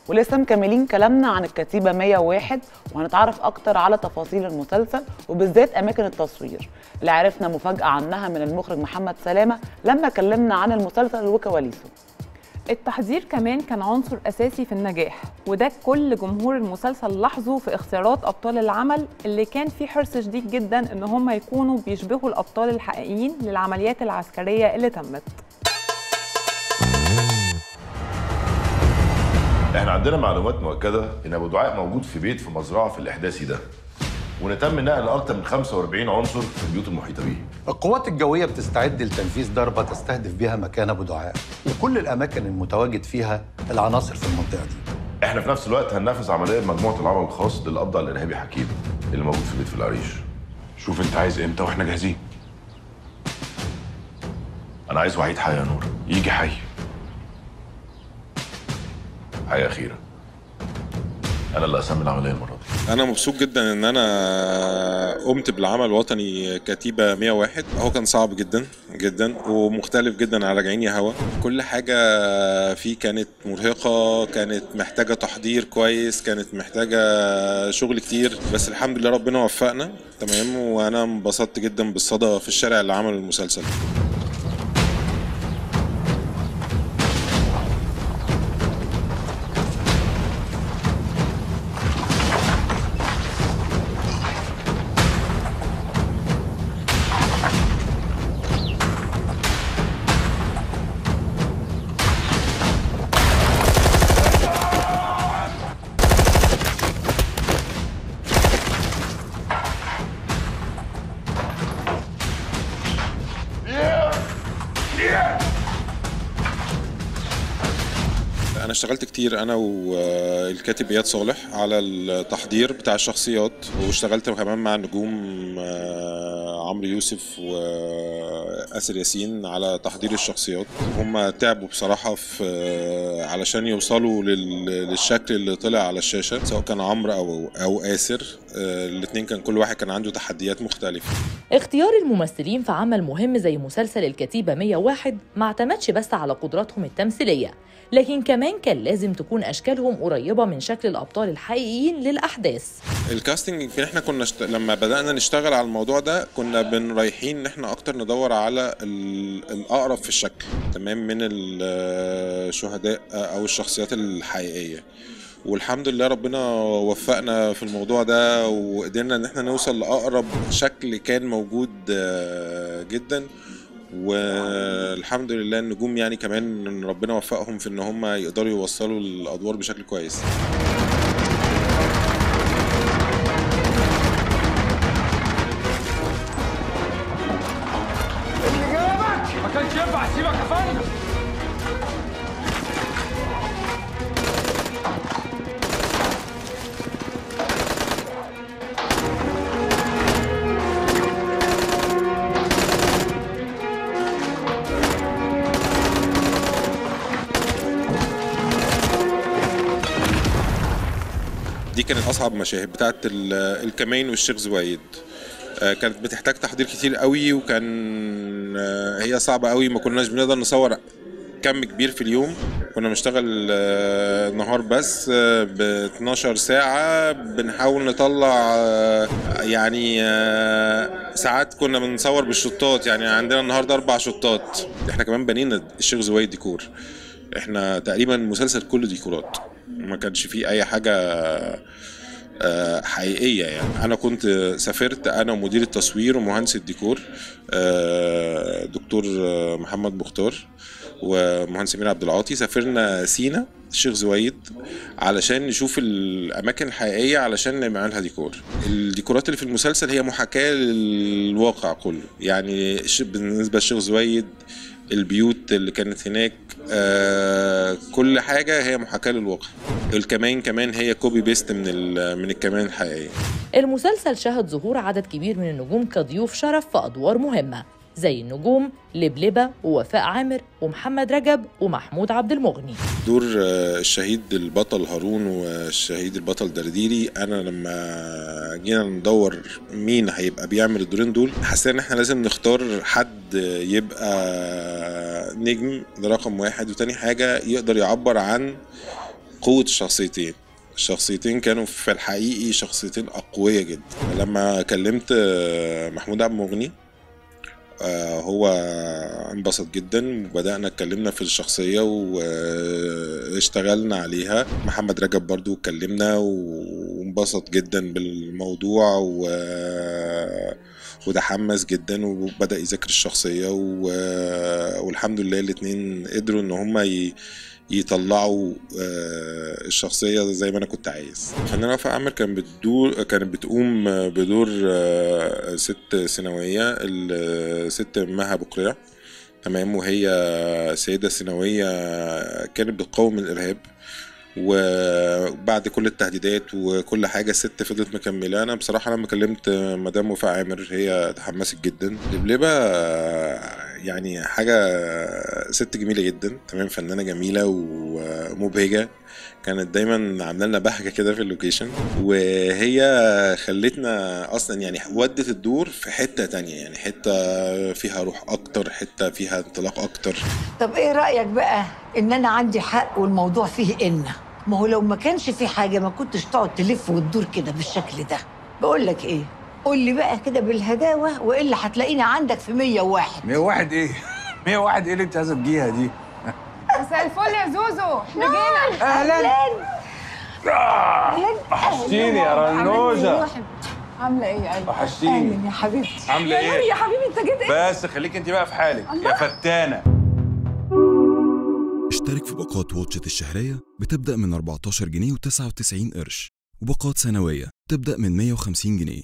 ولسه مكملين كلامنا عن الكتيبة 101 وهنتعرف أكتر على تفاصيل المسلسل وبالذات أماكن التصوير اللي عرفنا مفاجأة عنها من المخرج محمد سلامة لما كلمنا عن المسلسل وكواليسه. التحضير كمان كان عنصر أساسي في النجاح، وده كل جمهور المسلسل لاحظه في اختيارات أبطال العمل اللي كان فيه حرص شديد جدا إن هم يكونوا بيشبهوا الأبطال الحقيقيين للعمليات العسكرية اللي تمت. احنا عندنا معلومات مؤكده ان ابو دعاء موجود في بيت في مزرعه في الاحداثي ده، وان تم نقل اكثر من 45 عنصر في البيوت المحيطه بيه. القوات الجويه بتستعد لتنفيذ ضربه تستهدف بها مكان ابو دعاء وكل الاماكن المتواجد فيها العناصر في المنطقه دي. احنا في نفس الوقت هننفذ عمليه بمجموعه العمل الخاص للقبض على الارهابي حكيم اللي موجود في بيت في العريش. شوف انت عايز امتى واحنا جاهزين. انا عايز وحيد حي يا نور. يجي حي. حاجه اخيره، انا اللي اسمي العمليه المره دي. انا مبسوط جدا ان انا قمت بالعمل الوطني كتيبه 101. هو كان صعب جدا جدا ومختلف جدا على راجعين يا هوا. كل حاجه فيه كانت مرهقه، كانت محتاجه تحضير كويس، كانت محتاجه شغل كتير، بس الحمد لله ربنا وفقنا تمام. وانا انبسطت جدا بالصدى في الشارع اللي عمل المسلسل. أنا اشتغلت كتير أنا والكاتب إياد صالح على التحضير بتاع الشخصيات، واشتغلت كمان مع النجوم عمرو يوسف وآسر ياسين على تحضير الشخصيات. هم تعبوا بصراحة علشان يوصلوا للشكل اللي طلع على الشاشة، سواء كان عمرو أو آسر. الاتنين كان كل واحد كان عنده تحديات مختلفة. اختيار الممثلين في عمل مهم زي مسلسل الكتيبة 101 ما اعتمدش بس على قدراتهم التمثيلية، لكن كمان كان لازم تكون أشكالهم قريبة من شكل الأبطال الحقيقيين للأحداث. الكاستنج يمكن احنا كنا لما بدأنا نشتغل على الموضوع ده كنا رايحين ان احنا اكتر ندور على الأقرب في الشكل تمام من الشهداء او الشخصيات الحقيقية، والحمد لله ربنا وفقنا في الموضوع ده وقدرنا ان احنا نوصل لأقرب شكل كان موجود جدا. والحمد لله النجوم يعني كمان ربنا وفقهم في ان هم يقدروا يوصلوا الادوار بشكل كويس. اللي جابك ما كانش ينفع اسيبك يا فندم. دي كانت اصعب مشاهد بتاعت الكمين والشيخ زويد. كانت بتحتاج تحضير كتير قوي، وكان هي صعبه قوي. ما كناش بنقدر نصور كم كبير في اليوم، كنا بنشتغل نهار بس ب 12 ساعه بنحاول نطلع يعني ساعات كنا بنصور بالشطات. يعني عندنا النهارده 4 شطات. احنا كمان بنينا الشيخ زويد ديكور. احنا تقريبا المسلسل كله ديكورات، ما كانش فيه اي حاجه حقيقيه. يعني انا كنت سافرت انا ومدير التصوير ومهندس الديكور دكتور محمد مختار ومهندس امير عبد العاطي، سافرنا سينا الشيخ زويد علشان نشوف الاماكن الحقيقيه علشان نعملها ديكور. الديكورات اللي في المسلسل هي محاكاه للواقع كله. يعني بالنسبه للشيخ زويد البيوت اللي كانت هناك كل حاجة هي محاكاة للواقع. الكمان كمان هي كوبي بيست من الكمان الحقيقية. المسلسل شهد ظهور عدد كبير من النجوم كضيوف شرف في أدوار مهمة زي النجوم لبلبة ووفاء عامر ومحمد رجب ومحمود عبد المغني. دور الشهيد البطل هارون والشهيد البطل درديري، انا لما جينا ندور مين هيبقى بيعمل الدورين دول حسينا ان احنا لازم نختار حد يبقى نجم، ده رقم واحد، وتاني حاجة يقدر يعبر عن قوة الشخصيتين كانوا في الحقيقي شخصيتين أقوية جدا. لما كلمت محمود عبد المغني هو انبسط جدا، وبدأنا اتكلمنا في الشخصية واشتغلنا عليها. محمد رجب برضو اتكلمنا وانبسط جدا بالموضوع وتحمس جدا وبدأ يذاكر الشخصية والحمد لله الاتنين قدروا ان هما يطلعوا الشخصية زي ما أنا كنت عايز. الفنانة وفاء عامر كانت بتقوم بدور ست ثانوية، الست مها بقريع، تمام، وهي سيدة ثانوية كانت بتقاوم الإرهاب، وبعد كل التهديدات وكل حاجة الست فضلت مكملة. أنا بصراحة لما كلمت مدام وفاء عامر هي تحمست جدا. لبلبة يعني حاجة ست جميلة جدا، تمام، فنانة جميلة ومبهجة، كانت دايما عامله لنا بهجة كده في اللوكيشن، وهي خلتنا أصلا يعني ودت الدور في حتة تانية، يعني حتة فيها روح أكتر، حتة فيها انطلاق أكتر. طب إيه رأيك بقى إن أنا عندي حق والموضوع فيه ما هو لو ما كانش في حاجة ما كنتش تقعد تلف وتدور كده بالشكل ده. بقول لك إيه، قول لي بقى كده بالهداوة، وإلا هتلاقيني عندك في 101. 101 إيه؟ 101 إيه اللي أنت عايزة تجيها دي؟ مساء الفل يا زوزو، احنا جينا. أهلاً. وحشتيني يا رنوجة. عاملة إيه يا قلبي؟ وحشتيني. أهلاً يا حبيبتي. عاملة إيه؟ يا حبيبي أنت جيت إيه؟ بس خليك أنت بقى في حالك يا فتانة. اشترك في باقات واتشت الشهرية بتبدأ من 14 جنيه و99 قرش، وباقات سنوية تبدأ من 150 جنيه.